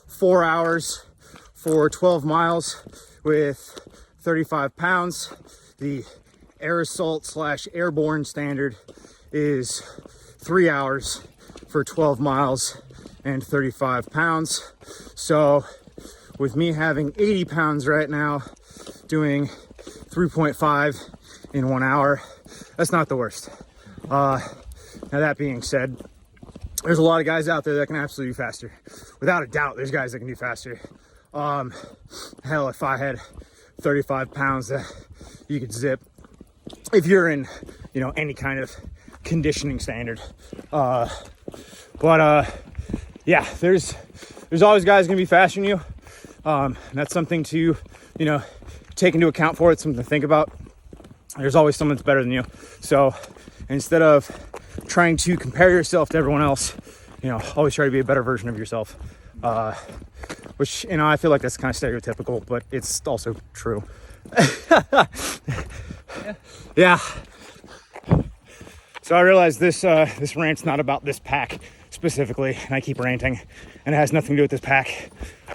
Speaker 2: 4 hours for 12 miles with 35 pounds. The air assault / airborne standard is 3 hours for 12 miles and 35 pounds. So with me having 80 pounds right now, doing 3.5 in 1 hour, that's not the worst. Now that being said, there's a lot of guys out there that can absolutely do faster. Without a doubt, there's guys that can do faster. Hell, if I had 35 pounds that you could zip, if you're in, you know, any kind of conditioning standard. Yeah, there's always guys gonna be faster than you. That's something to, you know, take into account for it, something to think about. There's always someone that's better than you. So instead of trying to compare yourself to everyone else, you know, always try to be a better version of yourself. Which, you know, I feel like that's kind of stereotypical, but it's also true. Yeah. So I realize this rant's not about this pack specifically, and I keep ranting, and it has nothing to do with this pack.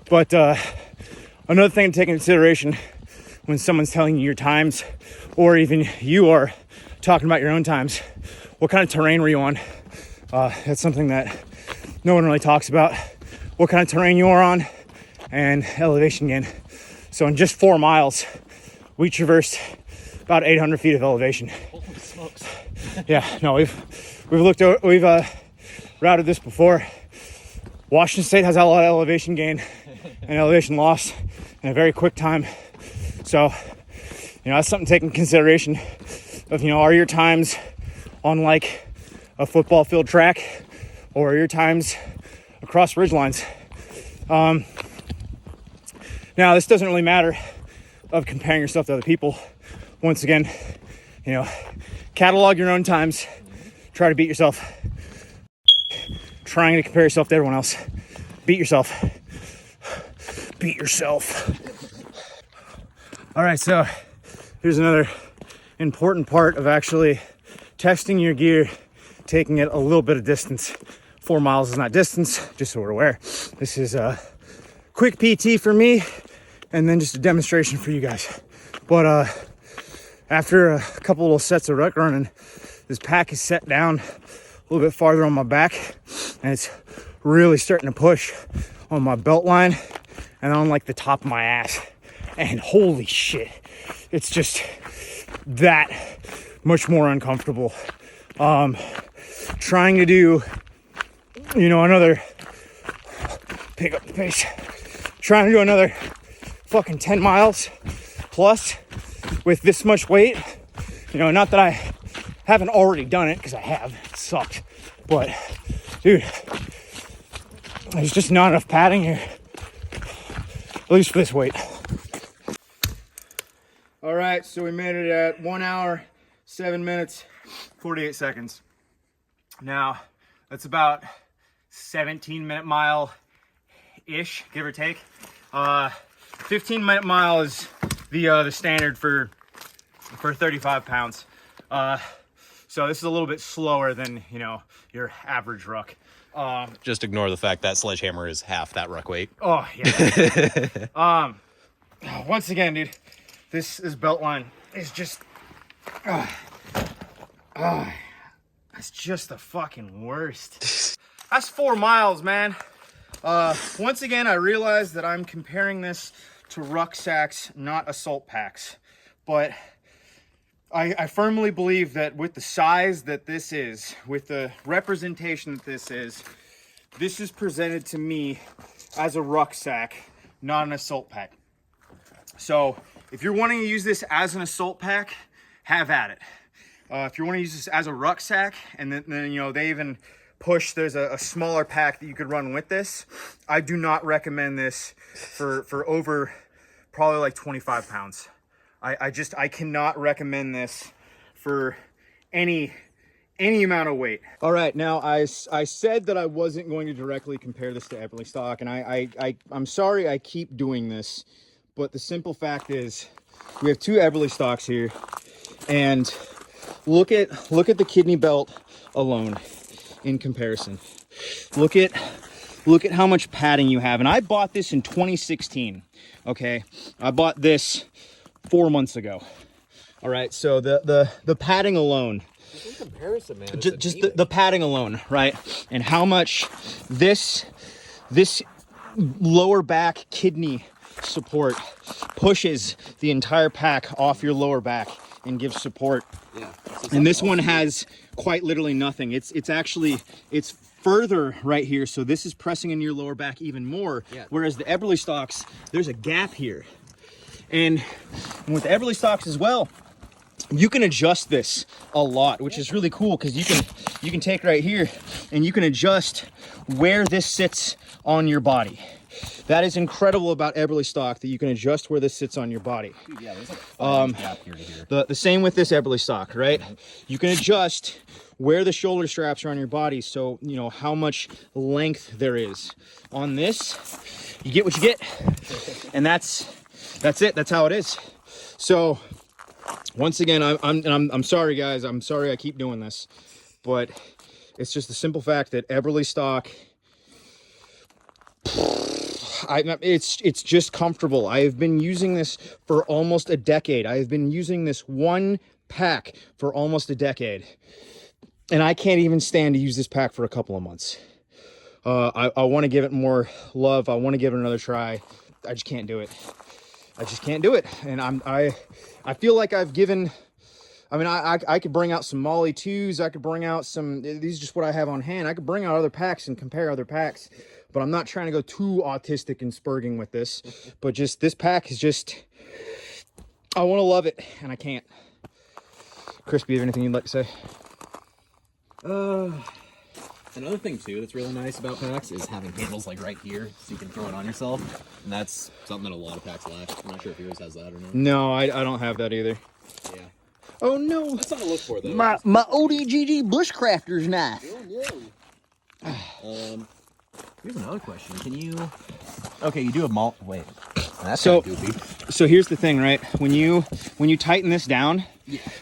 Speaker 2: But another thing to take into consideration when someone's telling you your times, or even you are talking about your own times, what kind of terrain were you on? That's something that no one really talks about. What kind of terrain you are on, and elevation gain. So in just 4 miles, we traversed about 800 feet of elevation.
Speaker 4: Holy smokes.
Speaker 2: Yeah, no, we've routed this before. Washington State has a lot of elevation gain and elevation loss in a very quick time. So, that's something to take into consideration of, are your times on like a football field track or your times across ridge lines. Now, this doesn't really matter of comparing yourself to other people. Once again, catalog your own times. Try to beat yourself. Trying to compare yourself to everyone else. Beat yourself. Beat yourself. All right, so here's another important part of actually testing your gear, taking it a little bit of distance. 4 miles is not distance, just so we're aware. This is a quick PT for me, and then just a demonstration for you guys. But after a couple little sets of ruck running, this pack is set down a little bit farther on my back, and it's really starting to push on my belt line and on like the top of my ass. And holy shit, it's just that much more uncomfortable. Trying to do, another, pick up the pace, trying to do another fucking 10 miles plus with this much weight. Not that I haven't already done it, because I have. It sucked. But, dude, there's just not enough padding here. At least for this weight. All right, so we made it at 1 hour, 7 minutes, 48 seconds. Now, that's about 17-minute mile-ish, give or take. 15-minute mile is the standard for 35 pounds. So this is a little bit slower than, your average ruck.
Speaker 4: Just ignore the fact that sledgehammer is half that ruck weight.
Speaker 2: Oh, yeah. Once again, dude, this belt line is just... it's just the fucking worst. That's 4 miles, man. Once again, I realize that I'm comparing this to rucksacks, not assault packs. But I firmly believe that with the size that this is, with the representation that this is presented to me as a rucksack, not an assault pack. So if you're wanting to use this as an assault pack, have at it. If you want to use this as a rucksack, and then they even push, there's a smaller pack that you could run with this. I do not recommend this for over probably like 25 pounds. I cannot recommend this for any amount of weight. All right, now I said that I wasn't going to directly compare this to Eberly stock, and I'm sorry I keep doing this, but the simple fact is we have 2 Eberly stocks here, and look at the kidney belt alone in comparison. Look at how much padding you have. And I bought this in 2016. Okay, I bought this 4 months ago. All right, so the padding alone,
Speaker 4: In comparison, man,
Speaker 2: just the padding alone, right? And how much this lower back kidney support pushes the entire pack off your lower back and gives support.
Speaker 4: Yeah.
Speaker 2: And this one has quite literally nothing. It's further right here, so this is pressing in your lower back even more.
Speaker 4: Yeah.
Speaker 2: Whereas the Eberly stocks, there's a gap here. And with the Eberly stocks as well, you can adjust this a lot, which is really cool, because you can take right here and you can adjust where this sits on your body. That is incredible about Eberly stock, that you can adjust where this sits on your body.
Speaker 4: Dude, yeah, there's like a 5-inch gap here to here.
Speaker 2: The same with this Eberly stock, right? You can adjust where the shoulder straps are on your body, so you know how much length there is. On this, you get what you get, and that's it. That's how it is. So once again, I'm sorry, guys. I'm sorry I keep doing this, but it's just the simple fact that Eberly stock, it's just comfortable. I have been using this for almost a decade. I have been using this one pack for almost a decade, and I can't even stand to use this pack for a couple of months. I want to give it more love. I want to give it another try. I just can't do it. I just can't do it. And I feel like I've given, I mean, I could bring out some Molly 2s. I could bring out some, these are just what I have on hand. I could bring out other packs and compare other packs. but I'm not trying to go too autistic and spurging with this. But just this pack is just, I want to love it and I can't. Crispy, you have anything you'd like to say?
Speaker 4: Another thing too that's really nice about packs is having handles like right here, so you can throw it on yourself, and that's something that a lot of packs lack. I'm not sure if yours has that or not.
Speaker 2: No, I don't have that either.
Speaker 4: Yeah.
Speaker 2: Oh no!
Speaker 4: That's something to look for though.
Speaker 1: My ODGG bushcrafter's knife.
Speaker 4: Here's another question. Can you? Okay, you do have malt. Wait, that's
Speaker 2: So-
Speaker 4: kinda goofy.
Speaker 2: So here's the thing, right? When you tighten this down,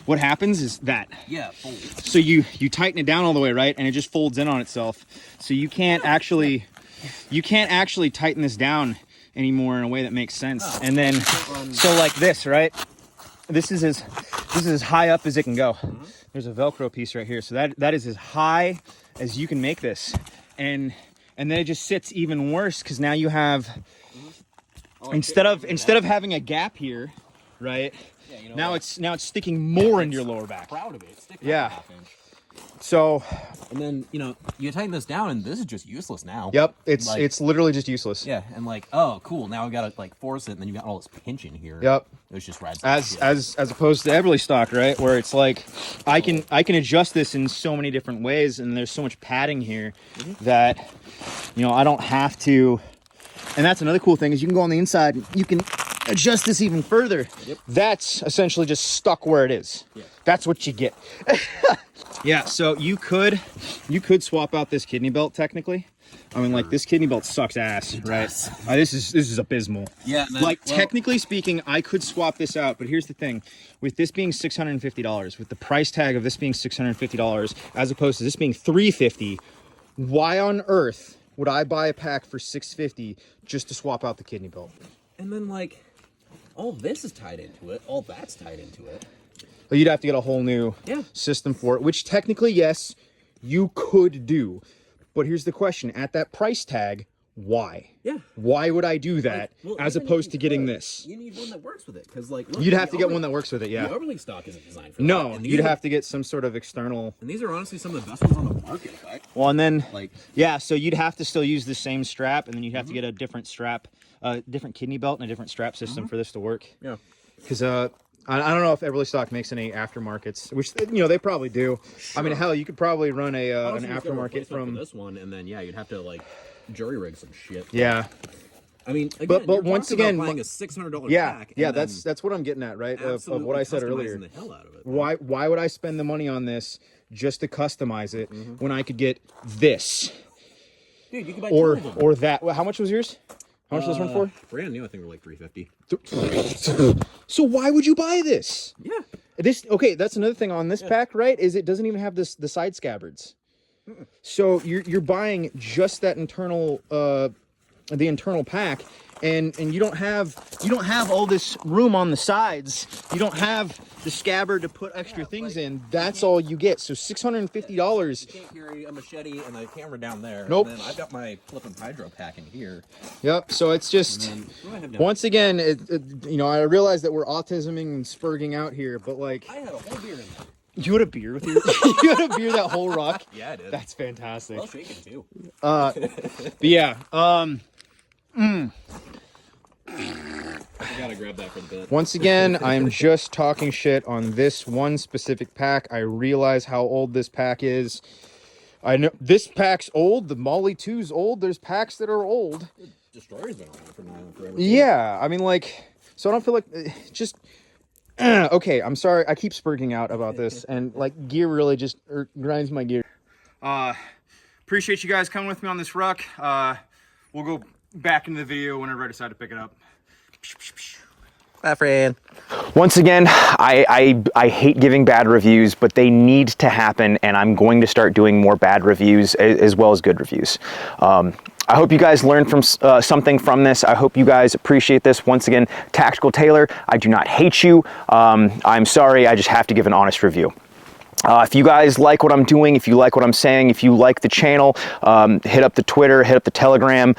Speaker 2: what happens is that.
Speaker 4: Yeah, fold.
Speaker 2: So you tighten it down all the way, right? And it just folds in on itself. So you can't actually tighten this down anymore in a way that makes sense. And then so like this, right? This is as high up as it can go. There's a Velcro piece right here. So that is as high as you can make this. And then it just sits even worse because now you have instead of having a gap here, right?
Speaker 4: Yeah, you know
Speaker 2: Now
Speaker 4: what?
Speaker 2: it's sticking more into your lower back.
Speaker 4: Proud of it. Stick
Speaker 2: Yeah.
Speaker 4: out a half inch.
Speaker 2: So,
Speaker 4: And then you tighten this down, and this is just useless now.
Speaker 2: yep, it's
Speaker 4: Like-
Speaker 2: it's literally just useless.
Speaker 4: Yeah, and like, oh, cool. Now I gotta like force it, and then you got all this pinching here.
Speaker 2: Yep.
Speaker 4: It was just rad.
Speaker 2: As opposed to Everly stock, right? Where it's like I can adjust this in so many different ways, and there's so much padding here that I don't have to. And that's another cool thing is you can go on the inside, you can adjust this even further.
Speaker 4: Yep.
Speaker 2: That's essentially just stuck where it is.
Speaker 4: Yeah.
Speaker 2: That's what you get. Yeah, so you could swap out this kidney belt technically. I mean, like this kidney belt sucks ass, right? This is abysmal.
Speaker 4: Yeah. And then,
Speaker 2: Like technically speaking, I could swap this out, but here's the thing: with this being $650, with the price tag of this being $650, as opposed to this being $350, why on earth would I buy a pack for $650 just to swap out the kidney belt?
Speaker 4: And then like, all this is tied into it. All that's tied into it.
Speaker 2: But you'd have to get a whole new system for it, which technically, yes, you could do. But here's the question: at that price tag, why?
Speaker 4: Yeah.
Speaker 2: Why would I do that as
Speaker 4: even if
Speaker 2: opposed
Speaker 4: you
Speaker 2: to getting
Speaker 4: could,
Speaker 2: this?
Speaker 4: You need one that works with it, because like, look,
Speaker 2: You'd have
Speaker 4: the
Speaker 2: to get
Speaker 4: Overly-
Speaker 2: one that works with it, yeah.
Speaker 4: The Overly stock isn't designed for that.
Speaker 2: No,
Speaker 4: And these
Speaker 2: you'd
Speaker 4: are-
Speaker 2: have to get some sort of external.
Speaker 4: And these are honestly some of the best ones on the market. Right?
Speaker 2: Well, and then
Speaker 4: Like,
Speaker 2: yeah, so you'd have to still use the same strap, and then you'd have to get a different strap, different kidney belt, and a different strap system for this to work.
Speaker 4: yeah.
Speaker 2: Because I don't know if Everly Stock makes any aftermarkets, which they probably do. I mean, hell, you could probably run an
Speaker 4: Honestly, just get a
Speaker 2: aftermarket
Speaker 4: replacement for
Speaker 2: from.
Speaker 4: this one, and then you'd have to like jury rig some shit.
Speaker 2: Yeah,
Speaker 4: I mean, again,
Speaker 2: But
Speaker 4: you're
Speaker 2: once
Speaker 4: talking about
Speaker 2: again,
Speaker 4: buying a $600
Speaker 2: yeah,
Speaker 4: pack.
Speaker 2: yeah.
Speaker 4: and
Speaker 2: That's what I'm getting at, right?
Speaker 4: then
Speaker 2: Of what I said
Speaker 4: absolutely
Speaker 2: earlier.
Speaker 4: customizing the hell out of it.
Speaker 2: Why would I spend the money on this just to customize it when I could get this
Speaker 4: Dude, you can buy two of them.
Speaker 2: or that? Well, how much was yours? How much was this one for?
Speaker 4: Brand new, I think we're like $350.
Speaker 2: So why would you buy this?
Speaker 4: Yeah.
Speaker 2: This okay? That's another thing on this pack, right? Is it doesn't even have the side scabbards. So you're buying just that internal the internal pack, and you don't have all this room on the sides. You don't have the scabbard to put extra things in. That's all you get. So $650.
Speaker 4: You can't carry a machete and a camera down there.
Speaker 2: Nope.
Speaker 4: And then I've got my flipping hydro pack in here.
Speaker 2: Yep. So it's just
Speaker 4: What do I have down?
Speaker 2: once again, I realize that we're autisming and spurging out here, but like
Speaker 4: I had a whole beer in there.
Speaker 2: you had a beer with you. You had a beer that whole ruck.
Speaker 4: Yeah, I did.
Speaker 2: That's fantastic.
Speaker 4: Well shaken too.
Speaker 2: But yeah.
Speaker 4: I gotta grab that for the bit.
Speaker 2: Once again, I'm just talking shit on this one specific pack. I realize how old this pack is. I know this pack's old. The Molly 2's old. There's packs that are old.
Speaker 4: Destroyer's been around for now forever.
Speaker 2: Yeah, I mean, like, so I don't feel like just. Okay, I'm sorry. I keep spurting out about this, and like gear really just grinds my gear. Appreciate you guys coming with me on this ruck. We'll go back into the video whenever I decide to pick it up.
Speaker 4: Bye, friend.
Speaker 1: Once again, I hate giving bad reviews, but they need to happen, and I'm going to start doing more bad reviews as well as good reviews. I hope you guys learned from something from this. I hope you guys appreciate this. Once again, Tactical Tailor, I do not hate you. I'm sorry, I just have to give an honest review. If you guys like what I'm doing, if you like what I'm saying, if you like the channel, hit up the Twitter, hit up the Telegram.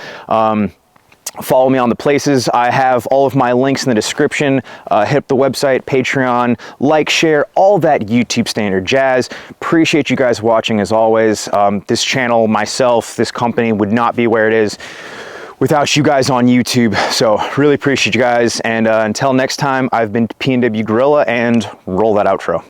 Speaker 1: Follow me on the places. I have all of my links in the description. Hit up the website, Patreon, like, share, all that YouTube standard jazz. Appreciate you guys watching as always. This channel, myself, this company would not be where it is without you guys on YouTube. So really appreciate you guys. And until next time, I've been P&W Gorilla, and roll that outro.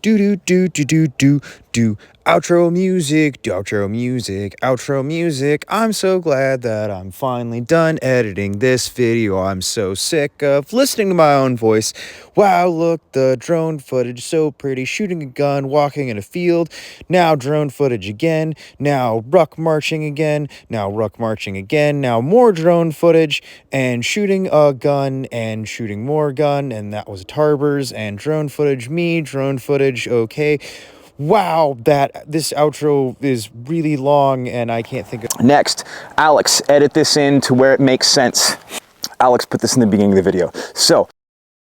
Speaker 1: Do do do do do do do outro music, outro music, outro music. I'm so glad that I'm finally done editing this video. I'm so sick of listening to my own voice. Wow, look, the drone footage, so pretty. Shooting a gun, walking in a field. Now drone footage again. Now ruck marching again. Now ruck marching again. Now more drone footage and shooting a gun and shooting more gun. And that was Tarbers and drone footage, me, drone footage, okay. Wow, this outro is really long and I can't think of... Next, Alex, edit this in to where it makes sense. Alex put this in the beginning of the video. So,